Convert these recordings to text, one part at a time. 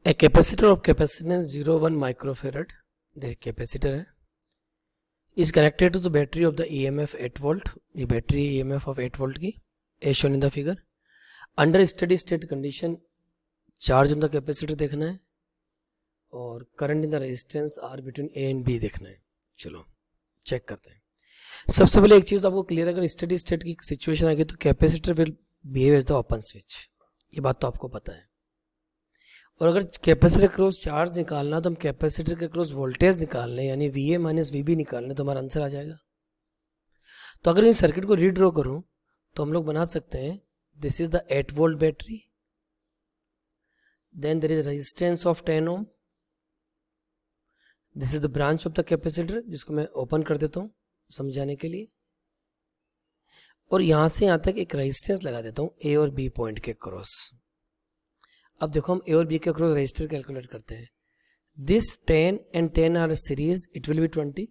A capacitor of capacitance 0.1 microfarad, देखिए capacitor है, is connected to the battery of the EMF 8 volt, ये battery EMF of 8 volt की, as shown in the figure. Under steady state condition charge on the capacitor देखना है और current in the resistance R between A and B देखना है। चलो check करते हैं। सबसे पहले एक चीज तो आपको क्लियर है, अगर स्टेडी स्टेट की सिचुएशन आ गई तो capacitor will behave as the open switch, ये बात तो आपको पता है। और अगर कैपेसिटर क्रॉस चार्ज निकालना तो हम कैपेसिटर के क्रॉस वोल्टेज निकालने यानी VA माइनस VB निकालने तो हमारा आंसर आ जाएगा। तो अगर इस सर्किट को रीड्रॉ करूं तो हम लोग बना सकते हैं, this is the 8 volt battery, then there is resistance of 10 ohm, this is the branch of the capacitor, जिसको मैं ओपन कर देता हूं समझाने के लिए, और यहां से यहां तक एक रेजिस्टेंस लगा देता हूं A और B पॉइंट के क्रॉस। अब देखो हम A और B के क्रॉस रेजिस्टर कैलकुलेट करते हैं। This 10 and 10 are series, it will be 20,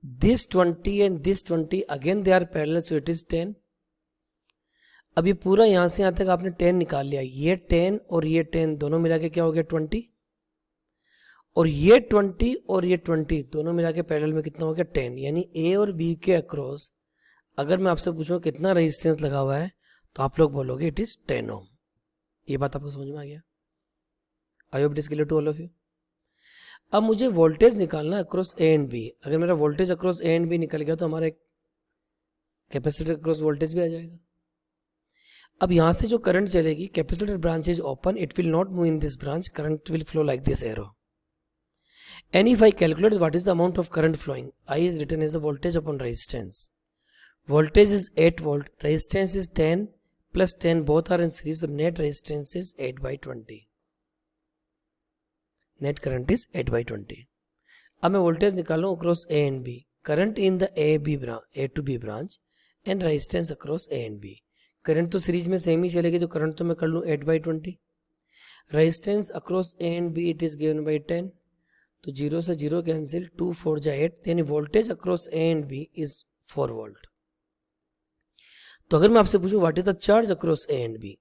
this 20 and this 20 again they are parallel, so it is 10। अब ये पूरा यहां से यहां तक आपने 10 निकाल लिया, ये 10 और ये 10 दोनों मिला के क्या हो गया 20, और ये 20 और ये 20 दोनों मिला के पैरेलल में कितना हो गया 10। यानी A और B के अक्रॉस अगर मैं आपसे पूछूं कितना रेजिस्टेंस लगा हुआ है तो आप लोग बोलोगे इट इज 10 ओम। ये बात आपको समझ में आ गया? I hope it is clear to all of you. अब मुझे वोल्टेज निकालना अक्रॉस A एंड B। अगर मेरा voltage across A and B निकल गया तो हमारा एक कैपेसिटर अक्रॉस वोल्टेज भी आ जाएगा। अब यहां से जो करंट चलेगी, capacitor branch is open, it will not move in this branch, current will flow like this arrow. And if I calculate what is the amount of current flowing, I is written as the voltage upon resistance. Voltage is 8 volt, resistance is 10 plus 10, both are in series, the net resistance is 8 by 20. Net current is 8 by 20. अब मैं voltage निकालूं across A and B, current in the A to B branch and resistance across A and B. Current तो series में same ही चलेगी तो current तो मैं कर लूं 8 by 20. Resistance across A and B it is given by 10. तो 0 से 0 कैंसिल, 2 4 जा 8, यानी voltage across A and B is 4 volt. तो अगर मैं आपसे पूछूं what is the charge across A and B,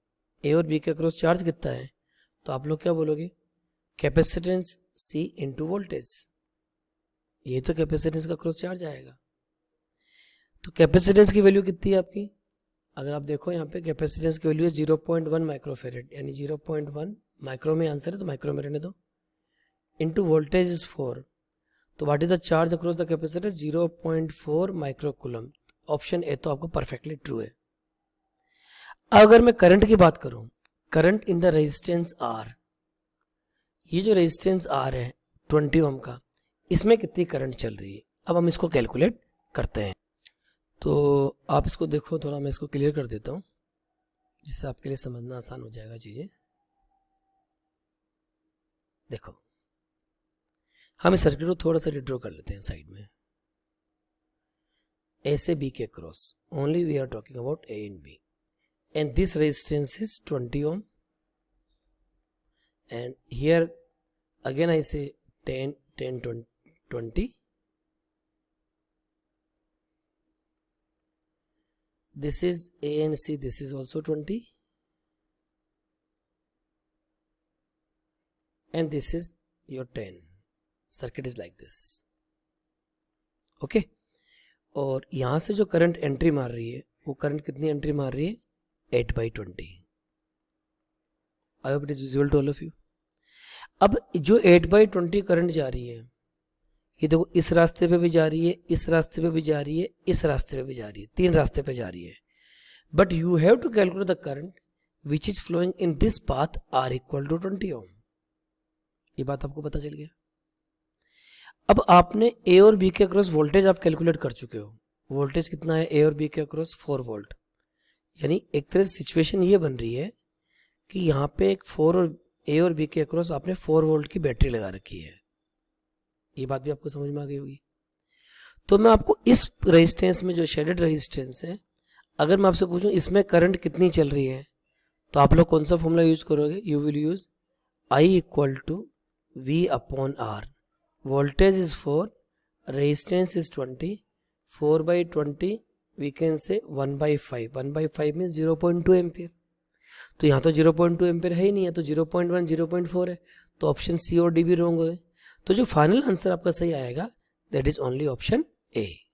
A और B के अक्रॉस चार्ज कितना है, तो आप लोग क्या बोलोगे, कैपेसिटेंस C इंटू वोल्टेज। ये तो कैपेसिटेंस का क्रॉस चार्ज आएगा। तो कैपेसिटेंस की वैल्यू कितनी है आपकी, अगर आप देखो यहाँ पे कैपेसिटेंस की वैल्यू है 0.1 माइक्रोफेरेड, यानी 0.1 माइक्रो में आंसर है तो माइक्रो में रहने दो, into voltage is 4, तो what is the charge across the capacitor, 0.4 microcoulomb. Option A तो आपको परफेक्टली ट्रू है। अगर मैं करंट की बात करूं, current in the resistance R, ये जो रेजिस्टेंस R है 20 ओम का, इसमें कितनी करंट चल रही है, अब हम इसको कैलकुलेट करते हैं। तो आप इसको देखो, थोड़ा मैं इसको क्लियर कर देता हूं जिससे आपके लिए समझना आसान हो जाएगा चीजें। देखो हम इस सर्किट को थोड़ा सा रिड्रॉ कर लेते हैं साइड में। A से B के cross, only we are talking about A and B, and this resistance is 20 ohm, and here again I say 10 10 20, this is A and C, this is also 20, and this is your 10. Circuit is like this, okay. और यहां से जो current entry मार रही है वो current कितनी entry मार रही है, 8 by 20। I hope it is visible to all of you. अब जो 8 by 20 करंट जा रही है, ये देखो इस रास्ते पे भी जा रही है, इस रास्ते पे भी जा रही है, इस रास्ते पे भी जा रही है, 3 रास्ते पे जा रही है। But you have to calculate the current which is flowing in this path are equal to 20 ohm. ये बात आपको पता चल गया। अब आपने A और B के अक्रॉस वोल्टेज आप कैलकुलेट कर चुके हो, वोल्टेज कितना है A और B के अक्रॉस 4 वोल्ट, यानी एक तरह से सिचुएशन ये बन रही है कि यहाँ पे एक A और B के अक्रॉस आपने 4 वोल्ट की बैटरी लगा रखी है। ये बात भी आपको समझ में आ गई होगी। तो मैं आपको इस रेजिस्टेंस में जो शेडेड रेजिस्टेंस है, अगर मैं आपसे पूछूं इसमें करंट कितनी चल रही है, तो आप लोग कौन सा फॉर्मूला यूज करोगे, you will use I equal to V upon R। voltage is 4, resistance is 20, 4 by 20 we can say 1 by 5, 1 by 5 means 0.2 ampere। तो यहाँ तो 0.2 एम्पेयर है ही नहीं है, तो 0.1 0.4 है, तो ऑप्शन सी और डी भी रॉन्ग हो गए। तो जो फाइनल आंसर आपका सही आएगा that is only option A.